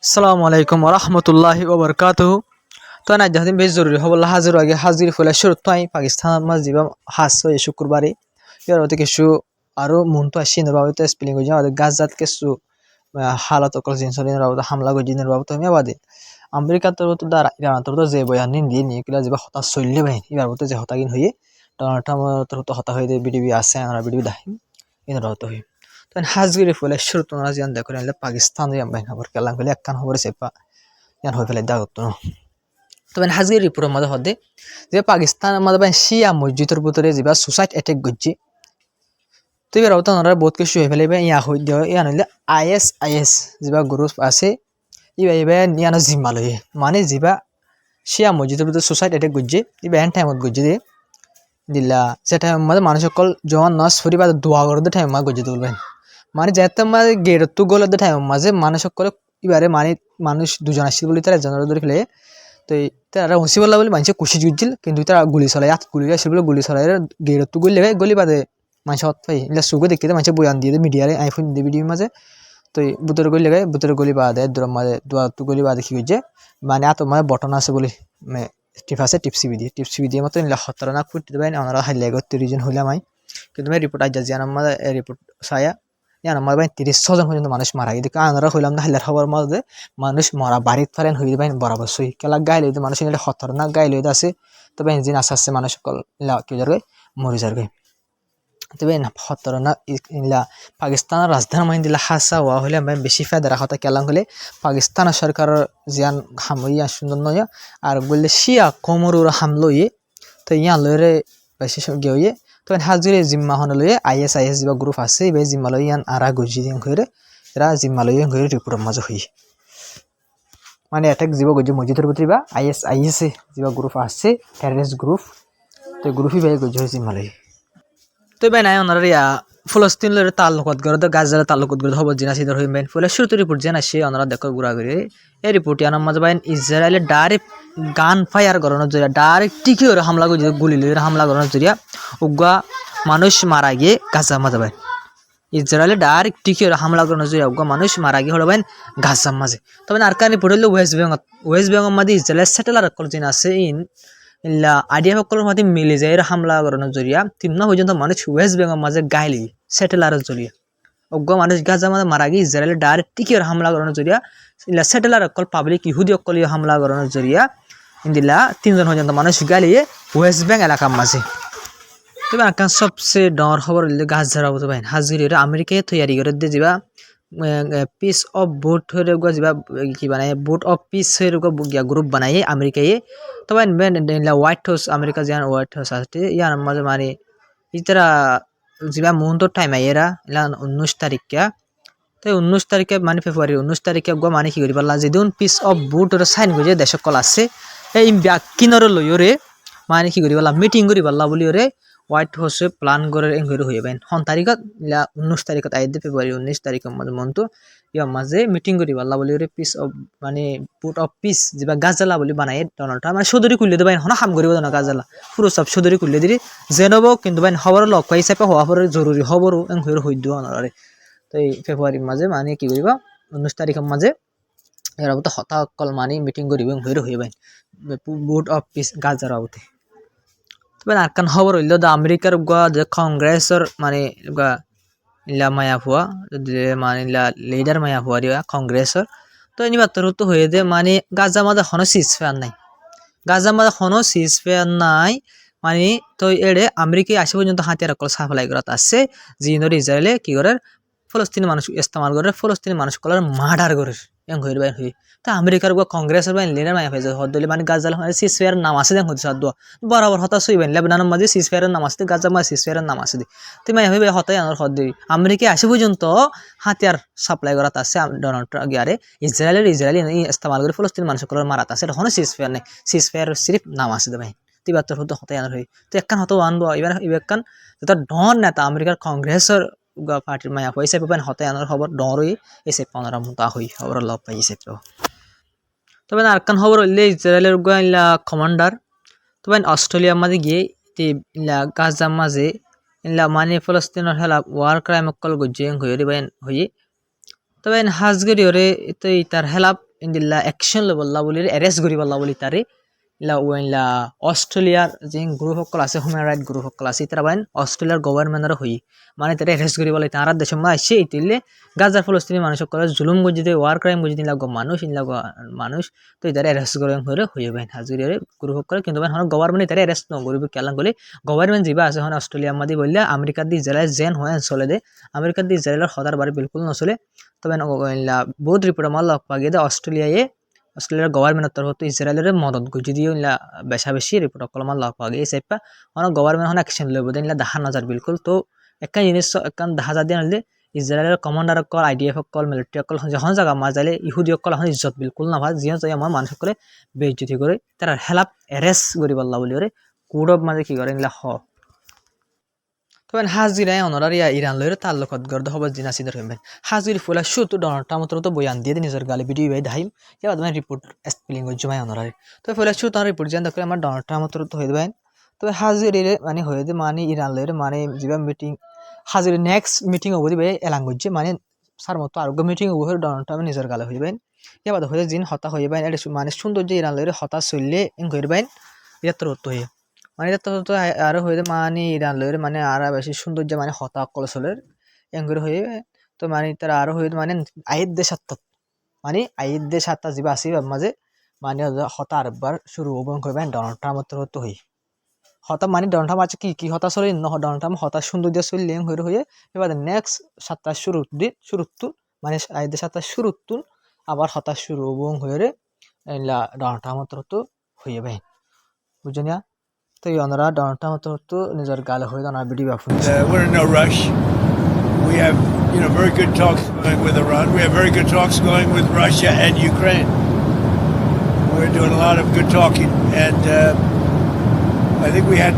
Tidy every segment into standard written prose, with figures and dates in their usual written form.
আসসালামু আলাইকুম রহমতুল্লাহি ওবরকাতুহু। তো না যাদিন বেশ জরুরি হবল হাজির আগে হাজির ফলে শুরু তাই পাকিস্তান মাঝ দিবা হাস হয়ে শুক্রবারে ইয়ার হতে কিছু আরো মনতো আসি নরবাবতে স্পেলিং হয়ে যাওয়া গাজাত কিছু হালাত অকল জিনিস নরবাবতে হামলা গজি নরবাবতে আমি আবাদে আমেরিকা তো দ্বারা ইরান তো যে বয়ান দিয়ে নিয়ে কিলা যাবা হতা চললে বাহিনী এবার হতে যে হতাগিন হয়ে ডোনাল্ড ট্রাম্প তো হতা হয়ে বিডিবি আছে আমরা বিডিবি দাহিম ইন রহত হয়ে তো হাজগিরি ফলে শুরু তোমরা জিয়ান দেখো পাকিস্তান ইয়াম বাহিনী খবর কেলাম ফেলে একখান খবর সেপা ইয়ান হয়ে ফেলে দাগত তবে হাজগিরি পুরো মজা হদে যে পাকিস্তান মধ্যে শিয়া মসজিদের ভিতরে যা সুসাইড অ্যাটাক করছে তো এবার ওরা বহুত কিছু হয়ে ফেলে ইয়া হয়ে দেওয়া ইয়া নইলে আইএস যা গ্রুপ আছে এবার ইয়ানো জিম্মা লয়ে মানে যা শিয়া মসজিদের ভিতরে সুসাইড অ্যাটাক করছে এবার এন টাইমত করছে দিয়ে দিলা সে টাইম মানে মানুষ সকল জওয়ান নস ফুরি বা দোয়া করতে টাইম মা গজে তুলবেন মানে যেতে মানে গেরত গলতে টাইম মাঝে মানুষ সকলে এবারে মানে মানুষ দুজন আসছিল বলে তারা একজনের ধরে ফেলে তো তারা হুঁসি বললা বলে মানুষে কুশি জুটছিল কিন্তু তারা গুলি চলাই গুলি আসছিল বলে গুলি চলাই গেরত গুলি লেগে গলি বাদে মানুষ হত পাই এটা সুগো দেখতে মানুষ বয়ান দিয়ে মিডিয়ারে আইফোন দিয়ে ভিডিওর মাঝে তো বুতর গলি লেগে বুতর গলি বাদে দূর মাঝে দোয়া গলি বাদে কি হয়েছে মানে এত মানে বটন আছে বলে টিপ আছে টিপসি দিয়ে মতো নিলে খতরনা ফুট দেবেন আমরা হাইলে ৩০ জন হইলাম কিন্তু রিপোর্ট আজ জিয়ান আমার রিপোর্ট ছায়া ইয়ান আমার ৩০ জন পর্যন্ত মানুষ মারা গিয়ে আমরা হইলাম না হাইলার খবর মধ্যে মানুষ মরা বাড়ির ফারেন হইলে বাইন বরাবর সই কেলা গাই লইতে মানুষ নিলে খতরনাক গাই লইতে আছে তবে ইঞ্জিন আস্তে আস্তে মানুষ সকল কি যার মরি যার গে তবে খতরনাক ইলা পাকিস্তানের রাজধানী মাইন দিলা হাসা হওয়া হলে আমি বেশি ফায়দা রাখা কেলাম হলে পাকিস্তান সরকারের জিয়ান হামইয়া সুন্দর নয় আর বললে শিয়া কোমরুর হামলইয়ে তো ইয়া লইরে বেশি গিয়ে তো হাজিরে জিম্মা হন লইয়ে আইএস যা গ্রুপ আছে এই জিম্মা লই ইয়ান আরা গজি দিন করে এরা জিম্মা লই করে রিপোর্টের মাঝে হই মানে অ্যাটাক জীব গজি মসজিদের ভিতরে বা আইএস যা গ্রুপ আছে টেররিস্ট গ্রুপ তো গ্রুপই ভাই গজি হয়েছে জিম্মা লই তো ভাই নাই ওনার ইয়া ফলস্তিন লইরে তাল্লুকত করে তো গাজার তাল্লুকত করে হব জিনা সিদার হই বাইন ফলে শুরুতে রিপোর্ট জানা সে ওনারা দেখো ঘুরা ঘুরে এই রিপোর্ট ইয়ার মাঝে বাইন ইসরায়েলে ডাইরেক্ট গান ফায়ার করানোর জরিয়া ডাইরেক্ট টিকি করে হামলা করে গুলি লইরে হামলা করানোর জরিয়া উগা মানুষ মারা গিয়ে গাজা মাঝে বাইন ইসরায়েলে ডাইরেক্ট টিকি করে হামলা করানোর জরিয়া উগা মানুষ মারা গিয়ে হলো বাইন গাজার মাঝে তবে আর কার রিপোর্ট হলো ওয়েস্ট বেঙ্গল মাঝে ইসরায়েলের স্যাটেলাইট কল জিনা আছে ইল্লা আইডিয়া সকলের মাঝে মিলে যায় হামলা করানোর জরিয়া তিনটা পর্যন্ত মানুষ ওয়েস্ট বেঙ্গল মাঝে গাইলি স্যাটেলাইটের জরিয়া অজ্ঞ মানুষ গাজা মাঝে মারা গিয়ে ইসরায়েলের ডাইরেক্ট টিকি হামলা করানোর জরিয়া ইল্লা স্যাটেলাইট অকল পাবলিক ইহুদি অকল হামলা করানোর জরিয়া ইন্দিল্লা 3 জন পর্যন্ত মানুষ গাইলিয়ে ওয়েস্ট বেঙ্গ এলাকার মাঝে তবে আকান সবচেয়ে ডর খবর গাজার অবস্থা বাইন হাজির আমেরিকায় তৈরি করে দিয়ে যাবা পিস অফ বোট হয়ে যা কি বানায় বোট অফ পিস হয়ে গ্রুপ বানাই আমেরিকায় তবে হোয়াইট হাউস আমেরিকা যে হোয়াইট হাউস আছে ইয়ার মাঝে মানে ইতারা যা মুহূর্ত টাইম এরা ইলা 19 তারিখে তো 19 তারিখে মানে ফেব্রুয়ারি 19 তারিখে মানে কি করি পারলা যেদিন পিস অফ বোট সাইন করে দেশ কল আছে এই ব্যাকিনর লইরে মানে কি করি পারলা মিটিং করি পারলা বলি ওরে হোয়াইট হাউসে প্ল্যান করে হয়ে পাইন তারিখত 19 তারিখত আইদে ফেব্রুয়ারি 19 তারিখের মাঝে মনতো ইয়ার মাঝে মিটিং করি পারলা বলি ওরে পিস অফ মানে বোট অফ পিস যা গাজালা বলি বানাই ডোনাল্ড ট্রাম্প মানে সদরি খুলে দেবেন হনা হাম করিব না গাজালা পুরো সব সদরি খুলে দিলি জেনব কিন্তু বাইন খবর লক্ষ হিসাবে হওয়া পরে জরুরি খবরও হয়ে দিও আনারে তো এই ফেব্রুয়ারির মাঝে মানে কি করিব 19 তারিখের মাঝে এরা তো হতাকল মানে মিটিং করিব হয়ে বাইন বোট অফ পিস গাজার আবতে তবে আরকান খবর হইল দা আমেরিকার যে কংগ্রেসর মানে ইলা মায়া ফুয়া মানে লিডার মায়া ফুয়া দিয়া কংগ্রেসর তো এনি বাতর তো হয়ে দে মানে গাজা মাঝে হনো সিজ ফেয়ার নাই গাজা মাঝে হনো সিজ ফেয়ার নাই মানে তো এড়ে আমেরিকায় আসে পর্যন্ত হাতিয়ার কল সাপ্লাই করাত আছে জিনর ইসরায়েলে কি করে ফলস্তিনি মানুষ ইস্তেমাল করে ফলস্তিনি মানুষ কলার মার্ডার করে এং হইর বাইন হই তো আমেরিকার কংগ্রেসের বাইন লিডার মায়া ফেজ হদলি মানে গাজাল সিজ ফেয়ার নাম আছে দেখ হচ্ছে সাদ বরাবর হতাশ হইবেন লেবাননের মাঝে সিজ ফেয়ারের নাম আছে গাজা মাঝে সিজ ফেয়ারের নাম আছে তো মায়া হইবে হতাই আনার হদ আমেরিকায় আসে পর্যন্ত হাতিয়ার সাপ্লাই করাত আছে ডোনাল্ড ট্রাম্প গিয়ারে ইসরায়েলি ইস্তেমাল করে ফলস্তিনি মানুষ কলার মারাত আছে এটা হনো সিজ ফেয়ার নেই সিজ ফেয়ার সিরিফ নাম আছে দে ভাই তিবাত্তর হতো হতাই আনার হই তো একখান হতো আনবো এবার এবারকান যেটা ডন নেতা আমেরিকার কংগ্রেসের পার্টির মায়া পয়সা পাবেন হতে আনার খবর ডরই এসে পনেরো মতো হই খবর লব পাইছে তবে আরকান খবর হইলে ইসরায়েলের ইলা কমান্ডার তবে অস্ট্রেলিয়ার মাঝে গিয়ে ইলা গাজার মাঝে ইলা মানে ফলস্তিনের হেলা ওয়ার ক্রাইম অকল গজ্জে হয়ে বাইন হয়ে তবে হাজগরি ওরে তো তার হেলাপ ইন্দিল্লা অ্যাকশন লবল্লা বলি এৰেষ্ট কৰি পাল্লা বুলি তাৰে ইলা অস্ট্রেলিয়ার যে গ্রুপ সকল আছে হিউম্যান রাইট গ্রুপ সকল আছে তারা বাইন অস্ট্রেলিয়ার গভর্নমেন্টের হই মানে তারা অ্যারেস্ট করি বলে তারা দেশের মা আসছে ইতিলে গাজার ফলস্তিনি মানুষ সকলের জুলুম গজিতে ওয়ার ক্রাইম গজিতে লাগো মানুষ তো তারা অ্যারেস্ট করে হয়ে বাইন হাজিরে গ্রুপ সকল কিন্তু বাইন হন গভর্নমেন্ট তারা অ্যারেস্ট নগরিব কেলান বলে গভর্নমেন্ট যা আছে হন অস্ট্রেলিয়ার মাদি বললে আমেরিকার দি ইসরায়েল জেন হয় চলে দে আমেরিকার দি ইসরায়েলের হদার বাড়ি বিলকুল নচলে তবে বহুত রিপোর্ট আমার লগ পাগে দে অস্ট্রেলিয়ার গভর্নমেন্টের তরফ থেকে ইসরায়েলের মদত গুজি দিয়ে বেশা বেশি রিপোর্ট কলমান লাভ পাওয়া গিয়ে সেপা অনেক গভর্নমেন্ট হন অ্যাকশন লইব দেন দেখা নজর বিলকুল তো একটা জিনিস একটা দেখা যা দিয়ে আনলে ইসরায়েলের commander call IDF call military call যখন জায়গা মা যাইলে ইহুদি কল এখন ইজ্জত বিলকুল না ভাই যিয়ে যাই আমার মানুষ সকলে বেইজ্জতি করে তারা হেলাপ এরেস্ট করি পাল্লা বলি ওরে কুড়ব মাঝে কি করে নিলা তবে হাজিরায় অনারিয়া ইরান লইরে তাল্লুকত গর্দ হবার জিনা সিদর হইবেন হাজির ফুলা শুধু ডনাল্ড ট্রাম্প তো বয়ান দিয়ে নিজের গালে ভিডিও বাই দাইম এবার তোমার রিপোর্ট স্পেলিং জমাই অনারি তো ফুলা শুধু তার রিপোর্ট জান দেখলে আমার ডনাল্ড ট্রাম্প তো হয়ে দেবেন তবে হাজির মানে হয়ে দে মানে ইরান লইরে মানে যেবা মিটিং হাজির নেক্সট মিটিং হবো দিবে এলাং গজ্জে মানে সার মতো আরোগ্য মিটিং হবো ডনাল্ড ট্রাম্প নিজের গালে হইবেন এবার হয়ে জিন হতা হইবেন এটা মানে সৌন্দর্য ইরান লইরে হতা চললে এং হইবেন এটা তো রত হয়ে মানে তো আরো হয়ে মানে ইরান লইরে মানে আরো বেশি সৌন্দর্য মানে হতা কলসলের এঙ্গুর হয়ে তো মানে তারা আরো হয়ে মানে আইদ দেশ সাতটা যা আসি মাঝে মানে হতা আরেকবার শুরু এবং করবেন ডনাল্ড ট্রাম্পের তো হই হতা মানে ডনাল্ড ট্রাম্প আছে কি হতা চলে ডনাল্ড ট্রাম্প হতা সৌন্দর্য চললে হয়ে এবার নেক্সট সাতটা শুরুতুন মানে আইদ দেশ সাতটা শুরুতুন আবার হতা শুরু এবং হয়ে ডনাল্ড ট্রাম্পের তো হয়ে ভাই বুঝছেন না তো ওনারা ডনাল্ড ট্রাম্প তো নিজের গালে হয়ে ওনার video বাফুন we're in no rush. We have very good talks going with Iran. We have very good talks going with Russia and Ukraine. We're doing a lot of good talking, and I think we had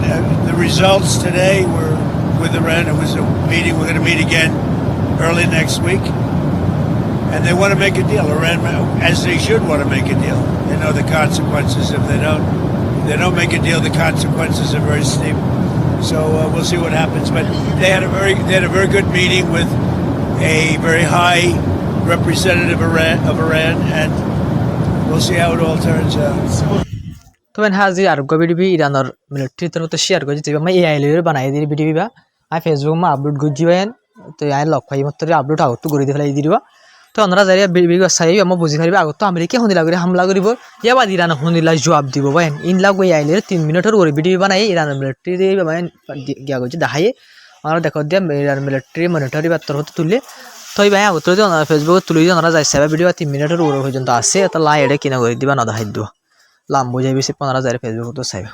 the results today were with Iran. It was a meeting. We're going to meet again early next week, and they want to make a deal. Iran, as they should, want to make a deal. They know the consequences if they don't. They don't make a deal, the consequences are very steep. So we'll see what happens. But they had a very good meeting with a very high representative of Iran, and we'll see how it all turns out. তবে হাজি আর video ইরানের military তরফ থেকে share করছি যে আমি AI লইরে বানাই দিই video বা আমি ফেসবুক মা আপলোড করছি বাইন তো আই লক পাই মত আপলোড আগত করে দিই দিবা তো ওনারা যাই ভিডিও চাই আমার বুঝি পারবে আগত আমেরিকা হন্দিলা করে হামলা করিব ইয়াবা ইরান হন্দিলা জবাব দিব বাইন ইনলা গই আইলে 3 মিনিটের ওর ভিডিও বানাই ইরান মিলিটারি বাইন গিয়া গজি দেখাই ওনারা দেখো দিয়া ইরান মিলিটারি মনিটরি বা তরফ তুলে তই ভাই আগত যদি ওনারা ফেসবুকে তুলি ওনারা যাই সাবা ভিডিও 3 মিনিটের ওর পর্যন্ত আছে তো লাই এটা কিনা করে দিবা না দেখাই দিব লাম বুঝাই বেশি 15,000 ফেসবুক তো চাইবা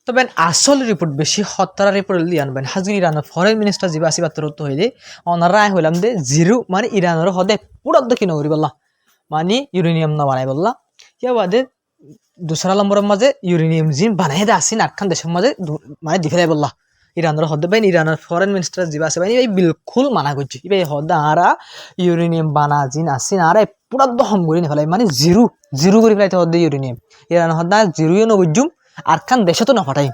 তবে আসল রিপোর্ট বেশি হত্যার রিপোর্ট দিয়ে আনবেন হাজির ইরানের ফরেন মিনিস্টার যা আসি বাত্তর হইলে ওনারা হইলাম দে জিরো মানে ইরানের হদে পুরো দক্ষিণ করি বললা মানে ইউরেনিয়াম না বানাই বললা ইয়া বাদে দুসরা নম্বরের মাঝে ইউরেনিয়াম জিন বানাই দে আসি আটখান দেশের মাঝে মানে দি ফেলাই বললা ইরানের হদে বাইন ইরানের ফরেন মিনিস্টার যা আছে বাইন এই বিলকুল মানা করছি এই হদে আরা ইউরেনিয়াম বানা জিন আসি আর পুরো দহম করে ফেলাই মানে জিরো করে ফেলাইতে হদে ইউরেনিয়াম ইরান হদে জিরোও নগজুম আর খান দেশে তো না ফাটাই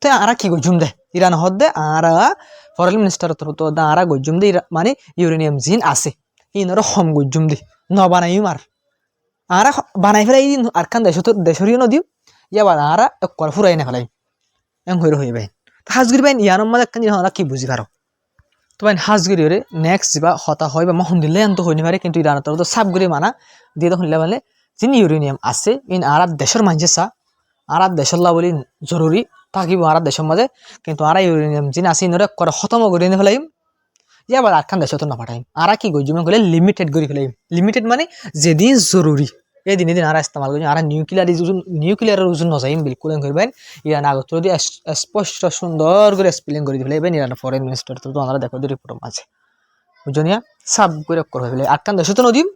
তো আরা কি গজুম দে ইরান হদে আরা ফরেন মিনিস্টার তো আরা গজুম দে মানে ইউরেনিয়াম জিন আছে ইনর হম গজুম দে ন বানাই মার আরা বানাই ফেলাই আর খান দেশরিও নদীও ইয়াবার আরা একবার ফুরাই না ফেলাই এম হয়ে ভাই হাজগির বাইন ইয়ানোর মাঝে একখান জিনিস কি বুঝি পারো তো বাইন হাজগিরি নেক্সট যা হতা হয় বা মহন দিলে তো হইনি পারে কিন্তু ইরান তো সাপ করে মানা দিয়ে তো শুনলে মানে যিনি ইউরেনিয়াম আছে ইন আরা দেশের মানুষের চা আর দেশের লা বলি জরুরি থাকিব আর দেশের মাঝে কিন্তু আর ইউরেনিয়াম জিন আছে ইনরে করে খতম করে নি ফেলাইম ইয়াবার আটখান দেশে তো না পাঠাইম আর কি গজুম গেলে লিমিটেড করে ফেলাইম লিমিটেড মানে যেদিন জরুরি এই দিন আর ইস্তেমাল করি আর নিউক্লিয়ারের ওজন নজাইম বিলকুল করবেন ইরান আগত যদি স্পষ্ট সুন্দর করে স্পেলিং করে ফেলাইবেন ইরান ফরেন মিনিস্টার তো আমরা দেখো রিপোর্টের মাঝে বুঝনিয়া সাব করে করে ফেলে আটখান দেশে তো নদীম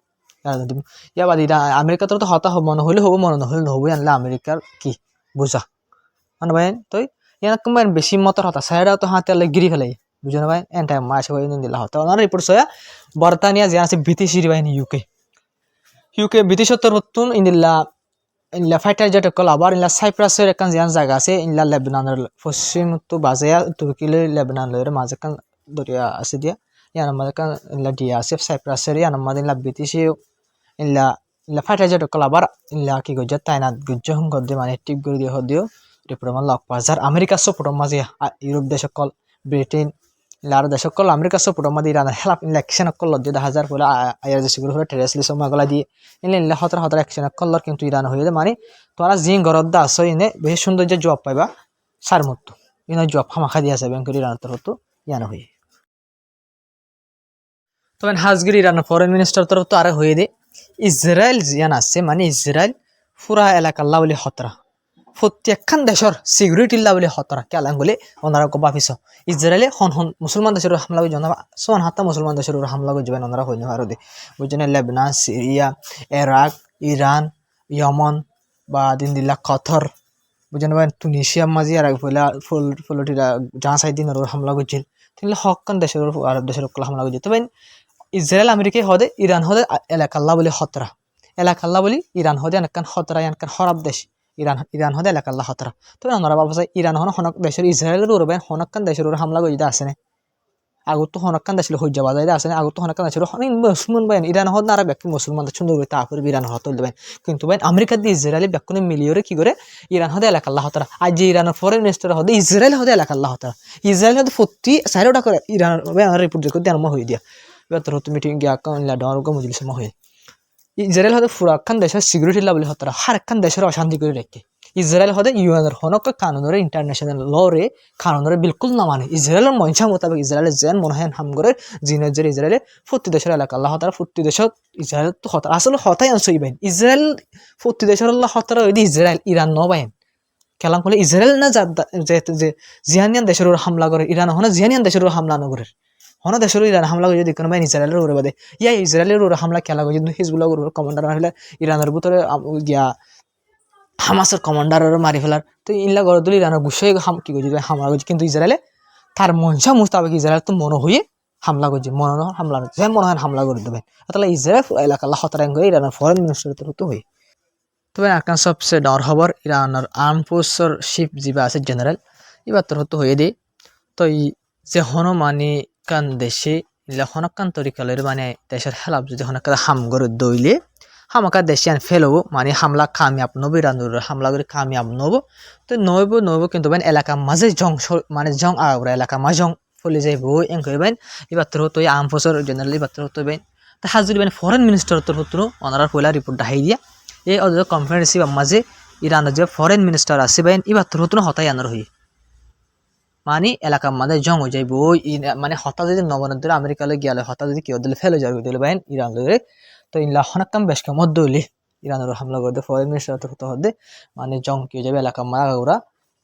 ইয়াবাদ আমেরিকা তো হতা মনে হলে হবো মনে নহলে নহবই আনলে আমেরিকার কি বুঝা মানে ভাই তই ইয়ান বেশি মতর হতা সাইডাও তো হাতে গিরি ফেলাই বুঝো না ভাই এন টাইম মাসে হয়ে দিলা হতা ওনার রিপোর্ট সয়া বর্তানিয়া যে আছে ব্রিটিশ বাহিনী ইউকে ব্রিটিশত্তর নতুন ইনলা ফাইটার জেট কল আবার ইনলা সাইপ্রাসের একখান জিয়ান জায়গা আছে ইনলা লেবাননের পশ্চিম তো বাজায়া তুর্কিলে লেবানন লয়ের মাঝে কান দরিয়া আছে দিয়া ইয়ার মাঝে কান ইনলা দিয়া আছে সাইপ্রাসের ইয়ার মাঝে ইনলা ব্রিটিশ ইল্লা ইল্লা ফাটা যেটা কলাবার ইল্লা কি গজ্জা তাইনাত গজ্জা হুম গদ্দে মানে টিপ করে দিয়ে হদিও রিপোর্টার লক পাজার আমেরিকা সপোর্ট মাঝে ইউরোপ দেশ সকল ব্রিটেন ইল্লা আর দেশ সকল আমেরিকা সপোর্ট মাঝে ইরানের হেলাপ ইল্লা অ্যাকশন কল দিয়ে 10,000 বলে আয়ার দেশ গুলো হলে টেরেসলি সমাগলা দিয়ে ইল্লা ইল্লা হতর হতর অ্যাকশন কলর কিন্তু ইরান হয়ে যায় মানে তোরা জিং গরদ্দা আসো ইনে বেশ সুন্দর যে জব পাইবা সার মতো ইনে জব খামাখা দিয়া যাবে করে ইরান তরফ তো ইয়ানো হয়ে তবে হাজগির ইরানের ফরেন মিনিস্টার তরফ তো আরে হয়ে দে ইসরায়েল জিয়ান আছে মানে ইসরায়েল পুরা এলাকা লাউলি হতরা প্রত্যেকখান দেশের সিকিউরিটি লাউলি হতরা কেলাং বলে ওনারা গো বাফিস ইসরায়েলে হন হন মুসলমান দেশের হামলা করে জানা সোন হাতা মুসলমান দেশের হামলা করে যাবেন ওনারা হইনি আরো দে বুঝছেন Lebanon Syria Iraq Iran Yemen বা দিল্লা কতর বুঝছেন ভাই তুনিশিয়া মাঝি আর ফলটিরা যা সাইড দিন হামলা করছিল তাহলে হকান দেশের আরব দেশের হামলা করে তবে ইসরায়েল আমেরিকা হদে ইরান হদে এলাকাল্লা বলি হতরা এলাকাল্লা বলি ইরান হদে এনকান হতরা এনকান হরাব দেশ ইরান হদে এলাকাল্লা হতরা তবে আমরা বাবা ইরান হন হনক দেশের ইসরায়েলের উড়বে হনকান দেশের উড়ে হামলা করে আছে না আগত তো হনকান দেশের হয়ে যাওয়া যায় আছে না আগত তো হনকান দেশের অনেক মুসলমান বাইন ইরান হদ না আর ব্যক্তি মুসলমান সুন্দর করে তারপরে ইরান হত দেবেন কিন্তু বাইন আমেরিকা দিয়ে ইসরায়েলি ব্যক্তি মিলিয়ে কি করে ইরান হদে এলাকাল্লা হতরা আজ যে ইরানের ফরেন মিনিস্টার হদে ইসরায়েল হদে এলাকাল্লা হতরা ইসরায়েল হদে প্রতি সাইডটা করে ইরান রিপোর্ট করে দেওয়ার হয়ে দিয়া এবার তোর মিটিং গিয়া ডর মজলিস হয়ে ইসরায়েল হতে ফুরাক্কান দেশের সিকিউরিটি লেভেল হতরা হার একখান দেশের অশান্তি করে রেখে ইসরায়েল হতে ইউএনের হনক কানুনের ইন্টারন্যাশনাল ল রে কানুনের বিলকুল না মানে ইসরায়েলের মনসা মোতাবেক ইসরায়েলের জেন মনে হয় হাম করে জিনের যে ইসরায়েলের প্রতি দেশের এলাকা আল্লাহ হতারা প্রতি দেশত ইসরায়েল তো হতারা আসলে হতাই আনসই বাইন ইসরায়েল প্রতি দেশের আল্লাহ হতারা ওই ইসরায়েল ইরান ন বাইন খেলাম করলে ইসরায়েল না যে জিয়ানিয়ান দেশের হামলা করে ইরান হনা জিয়ানিয়ান দেশের হামলা নগরের হন দেশের ইরান হামলা করে যদি কোনো বাইন ইসরায়েলের উড়ে বাদে ইয়া ইসরায়েলের উড়ে হামলা খেলা করে কিন্তু হিজবুল্লাহ কমান্ডার হলে ইরানের ভিতরে গিয়া হামাসের কমান্ডারের মারি ফেলার তো ইল্লা গড় দিল ইরানের গুছিয়ে কি করছে হামলা করছে কিন্তু ইসরায়েলে তার মনসা মুস্তাবেক ইসরায়েল তো মনে হয়ে হামলা করছে মনে হয় হামলা যে মনে হয় হামলা করে দেবেন তাহলে ইসরায়েল এলাকা আল্লাহ হতারাং করে ইরানের ফরেন মিনিস্টার তো হয়ে তবে আরকান সবচেয়ে ডর খবর ইরানের আর্ম ফোর্সের শিপ যিবা আছে জেনারেল এবার তোর তো হয়ে দে তো যে হন মানে কান দেশে হনকান তরিকালের মানে দেশের হেলাপ যদি হনকা হাম করে দইলে হামাকা দেশিয়ান ফেলব মানে হামলা কামিয়াব নব ইরানুর হামলা করে কামিয়াব নব তো নব কিন্তু বেন এলাকা মাঝে জং মানে জং আওরা এলাকা মা জং ফলে যাইব এং করে বেন এবার তোর তো আর্ম ফোর্সের জেনারেল এবার তোর তো বেন তা হাজুরি বেন ফরেন মিনিস্টার তোর তো ওনারা পয়লা রিপোর্ট হাই দিয়া এই অযথা কনফারেন্সি মাঝে ইরানের যে ফরেন মিনিস্টার আছে বেন এবার তোর তো হতাই আনার হই মানে এলাকার মাঝে জং হয়ে যাইব মানে হঠাৎ যদি নবনদের আমেরিকালে গিয়ালে হঠাৎ যদি কেউ দিলে ফেলে যাবে দিলে বাইন ইরান ধরে তো ইনলা হনাক্কাম বেশ কেমন দইলে ইরানের হামলা করে ফরেন মিনিস্টার তো হতে মানে জং কি যাবে এলাকা মা ওরা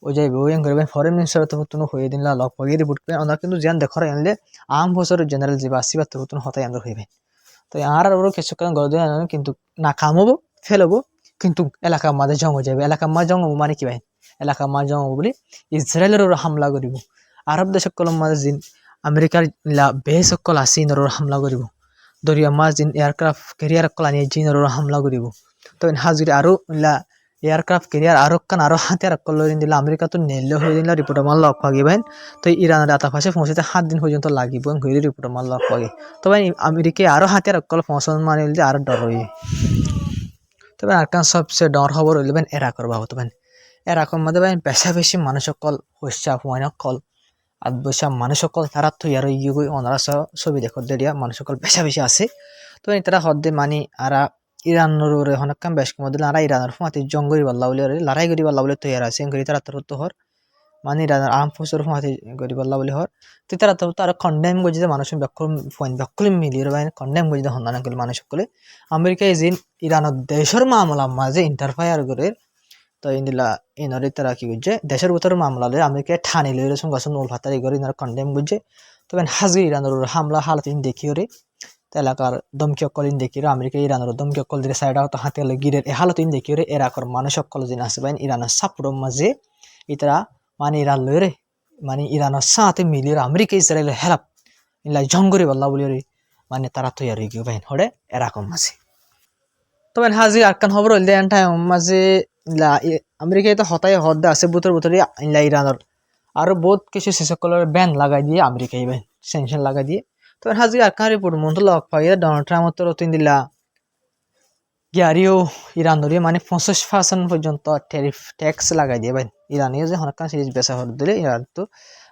ও যাইবে ওই করবে ফরেন মিনিস্টার তো হয়ে দিন লক পাগিয়ে রিপোর্ট করে ওনারা কিন্তু জ্ঞান দেখার আনলে আম বছর জেনারেল যে আসিবার তো হতাই আন্দর হইবে তো আর ওরা কিছুক্ষণ গড় কিন্তু না কামবো ফেলবো কিন্তু এলাকার মাঝে জং হয়ে যাবে এলাকার মা জং মানে কি ভাই এলাকা মা জং বলে ইসরায়েলের ওরা হামলা করিব আরব দেশ সকল মাঝে জিন আমেরিকার বেশ সকল আসিনের হামলা করিব দরিয়া মাছ জিন এয়ারক্রাফট কেরিয়ার সকল আনিয়ে জিনের হামলা করিব তো হাজুরি আরো এয়ারক্রাফট কেরিয়ার আরো কান আরো হাতিয়ার সকল দিলে আমেরিকা তো নেলে হয়ে দিন রিপোর্ট আমার লক পাগিবেন তো ইরানের আতাফাশে পৌঁছতে 7 দিন পর্যন্ত লাগিব হয়ে রিপোর্ট আমার লক পাগে তবে আমেরিকায় আরো হাতিয়ার সকল পৌঁছানো মানে আরো ডর হয়ে তবে আরকান সবচেয়ে ডর খবর হইলেন এরাকর বাবু তবে এরকম মধ্যে বেশা বেশি মানুষ সকল হস্যা সকল আদবসা মানুষ সকল তারা তো ইয়ার ইয়ে ওনারা ছবি দেখো দেরিয়া মানুষ সকল বেশা বেশি আছে তো তারা হদ্দে মানে আরা ইরানোর হনকাম বেশ কম দিলে আরা ইরানোর ফুমাতে জঙ্গরি বাল্লা বলে লড়াই করি বাল্লা বলে তৈরি আছে করি তারা তোর তো হর মানে ইরানোর আর্ম ফোর্সের ফুমাতে গরি বাল্লা বলে হর তো তারা তো তারা কন্ডেম করছে যে মানুষ ব্যাকুল মিলিয়ে কন্ডেম করছে হন্দান করি মানুষ সকলে আমেরিকায় যে ইরানের দেশের মামলা মাঝে ইন্টারফায়ার করে তো ইন্দিলা ইনরে তারা কি বুঝছে দেশের ভিতরে মামলা লয়ে আমেরিকায় ঠানি লয়ে রসুন গাছ নোল ফাতারি করে ইনারা কন্ডেম বুঝছে তবে হাজি ইরানের হামলা হালত ইন দেখি ওরে এলাকার দমকি অকল ইন দেখি আমেরিকা ইরানের দমকি অকল দিকে সাইড আউট হাতে গিরের এ হালত ইন দেখি ওরে এরাকর মানুষ অকল জিন আছে বাইন ইরানের সাপুর মাঝে ইতারা মানে ইরান লয়ে রে মানে ইরানের সাথে মিলিয়ে আমেরিকা ইসরায়েল হেলাপ ইনলা জঙ্গরি বল্লা বলি রে মানে তারা তৈরি গিয়ে বাইন হরে এরকম মাঝে তবে হাজি আরকান খবর হইলে মাঝে আমেরিকায় তো হতাই হদ্দা আছে বুতর বুতরে ইরানের আরো বহুত কিছু সকলের ব্যান লাগাই দিয়ে আমেরিকায় ব্যান সেনশন লাগাই দিয়ে তবে হাজি আরকান রিপোর্ট মন্ত্র লক পাই ডোনাল্ড ট্রাম্প তো তিন দিলা গিয়ারিও ইরানরিও মানে 50% পর্যন্ত ট্যাক্স লাগাই দিয়ে ভাই ইরানিও যে হনকান সিরিজ বেচা হর দিলে ইরান তো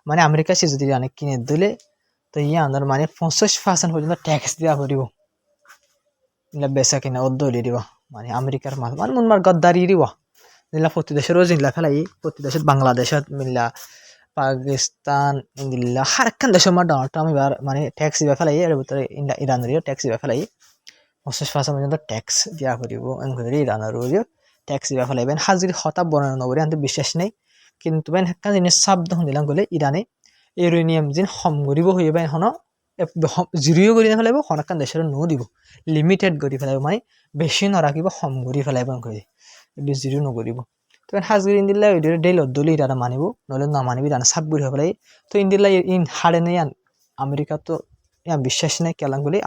মানে আমেরিকা সে যদি ইরানে কিনে দিলে তো আনার মানে 50% পর্যন্ত ট্যাক্স দেওয়া পড়িব ইলা বেচা কিনা অর্ধ দিব মানে আমেরিকার মাল মানে মনমার গদ্দারি দিব নিলা প্রতি দেশেরও জিলা ফেলাই প্রতি দেশত বাংলাদেশত মিল্লা পাকিস্তান ইন্দিল্লা হারকান দেশের মার ডোনাল্ড ট্রাম্প এবার মানে ট্যাক্স দিবা ফেলাই এর ভিতরে ইরানেরও ট্যাক্স দিবা ফেলাই 50% পর্যন্ত ট্যাক্স দিয়া করিব এনকরি ইরানেরও ট্যাক্স দিবা ফেলাইবেন হাজির হতা বর্ণনা নগরী আনতে বিশ্বাস নেই কিন্তু বেন একটা জিনিস সাবধান দিলাম গলে ইরানে ইউরেনিয়াম জিন হম করিব হইবে হন জিরোও কৰি নেপেলাইব হনকান দেশের নো দিব লিমিটেড কৰি ফেলাইব মানে বেছি নৰাখিব হম কৰি ফেলাইব কৰি এইটো জিরো নকৰিব তো হাজির ইন্দিল্লা ডেইল অদ্দলি ইরানে মানিব নহলে নামানিবি ইরানে সাবগুৰি হৈ পেলাই তো ইন্দিল্লা ইন হারে নেই আমেরিকা তো ইয়ার বিশ্বাস নাই কেলাম বলে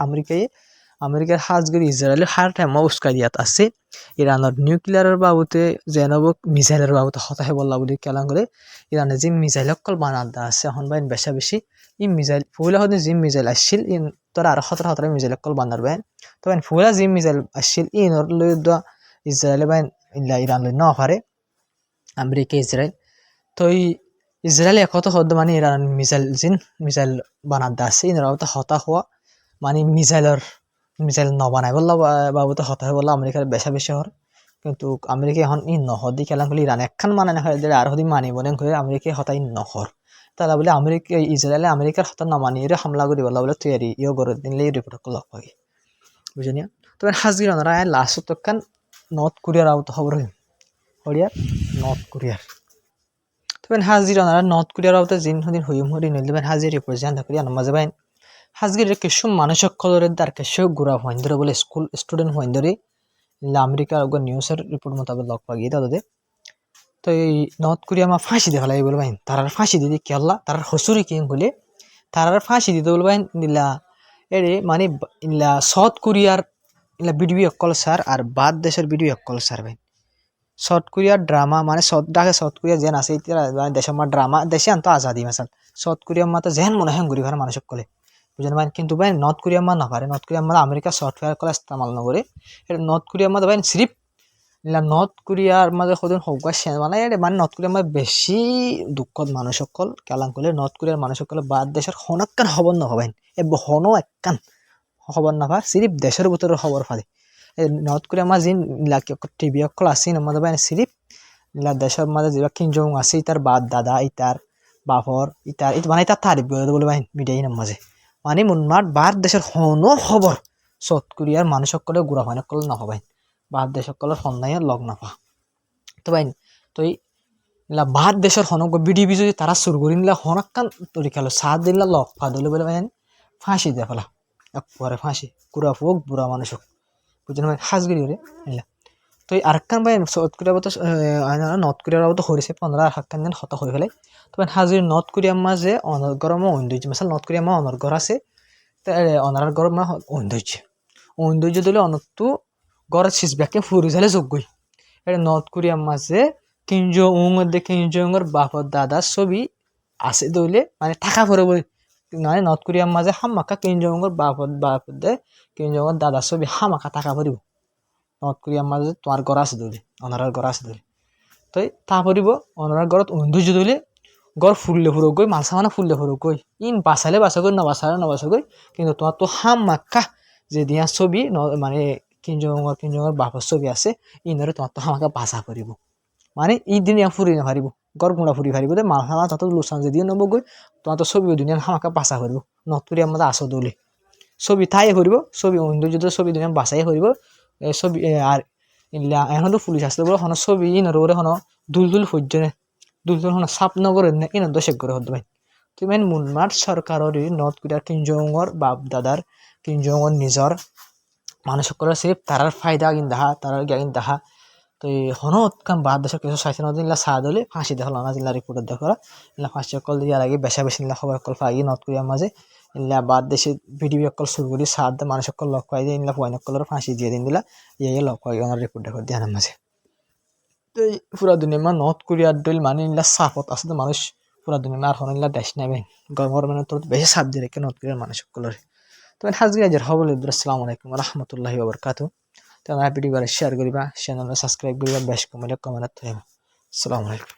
আমেরিকার হাজগুড়ি ইসরায়েলের হার টাইমও উস্কাই দিয়াত আছে ইরানের নিউক্লিয়ারের বাবুতে জেনব মিসাইলের বাবুতে হতাহে বললা বলে কেলাম করে ইরানে যে মিসাইল অকল বানাদা আছে এখন বাইন বেশা বেশি ই মিসাইল ফুলা হতে যে মিসাইল আসছিল ইন তোরা আর হতরা মিসাইল অকল বানার বাইন তো বাইন ফুলা যে মিসাইল আসছিল ইনর লই ইসরায়েলে বাইন ইরান লই ন পারে আমেরিকা ইসরায়েল তো ইসরায়েল একত হদ মানে ইরান মিসাইল বানাদা আছে ইনর বাবুতে হতা হওয়া মানে মিসাইল নবানাই বললা বাবুতে হতাহে বললা আমেরিকার বেশা বেশি হর কিন্তু আমেরিকা এখন নহদি খেলা খুলি ইরান একখান মানে না হয় আর হদি মানিব নেন করে আমেরিকা হতাই নহর তারা বলে আমেরিকা ইসরায়েলে আমেরিকার হতা নামানি এর হামলা করি বললা বলে তৈরি ইয়ে করে দিনলে রিপোর্ট লগ পাই বুঝিনি তবে হাজগির ওনারা লাস্ট তখন নর্থ কোরিয়ার আউট খবর হরিয়ার নর্থ কোরিয়ার তবে হাজির ওনারা নর্থ কোরিয়ার আউট জিন হদিন হইম হরি নইলে হাজির রিপ্রেজেন্ট করি আনা মাঝে বাইন হাজগির কিছু মানুষ সকলের দ্বার কিছু গুড়া হইন ধরে বলে স্কুল স্টুডেন্ট হইন ধরে আমেরিকার নিউজের রিপোর্ট মোতাবেক লগ পাগিয়ে তাদের তো এই নর্থ কোরিয়া মা ফাঁসি দিয়ে ফেলাই বলবেন তারার ফাঁসি দিদি কেল্লা তারার হসুরি কিং বলে তারার ফাঁসি দিতে বলবেন ইলা এরে মানে ইলা সাউথ কোরিয়ার ইলা ভিডিও অকল স্যার আর বাদ দেশের ভিডিও অকল স্যার ভাই সাউথ কোরিয়ার ড্রামা মানে সাউথ কোরিয়া যেন আছে দেশের মা ড্রামা দেশে আনতো আজাদি মাসাল সাউথ কোরিয়া মা তো যেন মনে হয় ঘুরি ভাড়া মানুষ সকলে বুঝলেন ভাই কিন্তু ভাই নর্থ কোরিয়া মা না পারে নর্থ কোরিয়া মা আমেরিকা সফটওয়্যার কলা ইস্তেমাল নকরে এটা নর্থ কোরিয়ার মধ্যে ভাই সিরিপ নর্থ কোরিয়ার মাঝে সদিন হৌকা সেন মানে নর্থ কোরিয়ার মাঝে বেশি দুঃখত মানুষ সকল কেলাং করলে নর্থ কোরিয়ার মানুষ সকলে বাদ দেশের হনকান খবর নহবেন হন একখান খবর নাফা সিরিপ দেশের ভিতরে খবর ফালে নর্থ কোরিয়ার মাঝে টিভি অকল আছে মধ্যে ভাই সিরিপ দেশের মাঝে যেটা কিনজং আছে ইতার বাদ দাদা ইতার বাপর ইতার মানে ইতার তারিফ বলে ভাই মিডিয়াই মাঝে মানে মুনমার বাদ দেশের হনো খবর সাউথ কোরিয়ার মানুষ সকলে গুড়া হয় সকল নহবেন বাদ দেশ সকলের সন্ধায় লগ নাপা তো ভাই তো বাদ দেশের হনক বিডিবি যদি তারা সুর করি নিলা হনকান তরি খেলো সাত দিনলা লগ পা দিলে বলে ভাই ফাঁসি দিয়ে ফেলা একবারে ফাঁসি কুড়া হোক বুড়া মানুষ হোক বুঝলেন ভাই হাজগিরি রে নিলা তো আরেকখান ভাই সাউথ কোরিয়ার তো নর্থ কোরিয়ার তো হয়েছে 15 হাক্কান দিন হতা হয়ে ফেলে তো হাজির নর্থ কোরিয়ার মাঝে অনর্গরম ঐন্দর্য মাসাল নর্থ কোরিয়ার মা অনর্গর আছে অনার গরম মা ঐন্দর্য দিলে অনর্তু গড় শেষ ব্যাকে ফুরি ঝালে যোগ্যই এটা নর্থ কোরিয়ার মাঝে কিঞ্জংয়ের বাপর দাদার ছবি আছে দইলে মানে থাকা পরে বই মানে নর্থ কোরিয়ার মাঝে হামাকা কিঞ্জংয়ের বাপর দে কিঞ্জংয়ের দাদার ছবি হামাকা থাকা পরিব নর্থ কোরিয়ার মাঝে তোমার ঘর আছে দইলে অনারার ঘর আছে দইলে তো তা পরিব অনারার ঘরত ঐন্দর্য দইলে গড় ফুললে ফুরো গই মালসা মানে ফুললে ফুরো গই ইন বাঁচালে বাঁচা গই না বাঁচা গই কিন্তু তোমার তো হামাকা যে দিয়া ছবি মানে কিঞ্জংয়ের বাপর ছবি আছে ইনরে তোমার তো আমাকে বাঁচা করিব মানে ই দিন ফুরি না পারিব গড় গুঁড়া ফুরি পারিব দে মাথা তত লোসান যদি নব গই তোমার তো ছবি দুনিয়া আমাকে বাঁচা করিব নর্থ কোরিয়ার মধ্যে আসো দলে ছবি ঠাই করিব ছবি ঐন্দর্য ছবি দুনিয়া বাঁচাই করিব ছবি আর এখন তো পুলিশ আসলে বলে হন ছবি ইনরে হন দুল সহ্যনে দুল হন সাপ নগরের না ইন দশেক করে হতে ভাই তুমি মুনমার সরকারের নর্থ কোরিয়ার কিঞ্জংয়ের বাপ দাদার কিঞ্জংয়ের নিজর মানুষ সকলের সিরিপ তারার ফায়দা কিন দেখা তারার জ্ঞান দেখা তো এই হনত কাম বাদ দেশের কিছু সাইছে না দিনলা সাদ হলে ফাঁসি দেখা না দিনলা রিপোর্টার দেখা ইলা ফাঁসি সকল দিয়া লাগে বেশা বেশি নিলা খবর সকল পাই নর্থ কোরিয়ার মাঝে ইলা বাদ দেশে ভিডিও সকল শুরু করি সাদ মানুষ সকল লক পাই দিয়ে ইলা পয়েন্ট সকলের ফাঁসি দিয়ে দিন দিলা ইয়ে লক পাই ওনার রিপোর্ট দেখা দিয়ে মাঝে তো এই পুরা দুনিয়া মা নর্থ কোরিয়ার দল মানে ইলা সাফত আছে তো মানুষ পুরা দুনিয়া আর হন ইলা দেশ নেবে গভর্নমেন্ট তোর বেশি সাপ দিয়ে রেখে নর্থ কোরিয়ার মানুষ সকলের তো হাজগিরাজের হবল আসসালামু আলাইকুম রহমতুল্লাহি ওয়া বারাকাতুহু তো ভিডিও শেয়ার করিবা চ্যানেল সাবস্ক্রাইব করিবা বেশ কমেন্ট থইবা আসসালামু আলাইকুম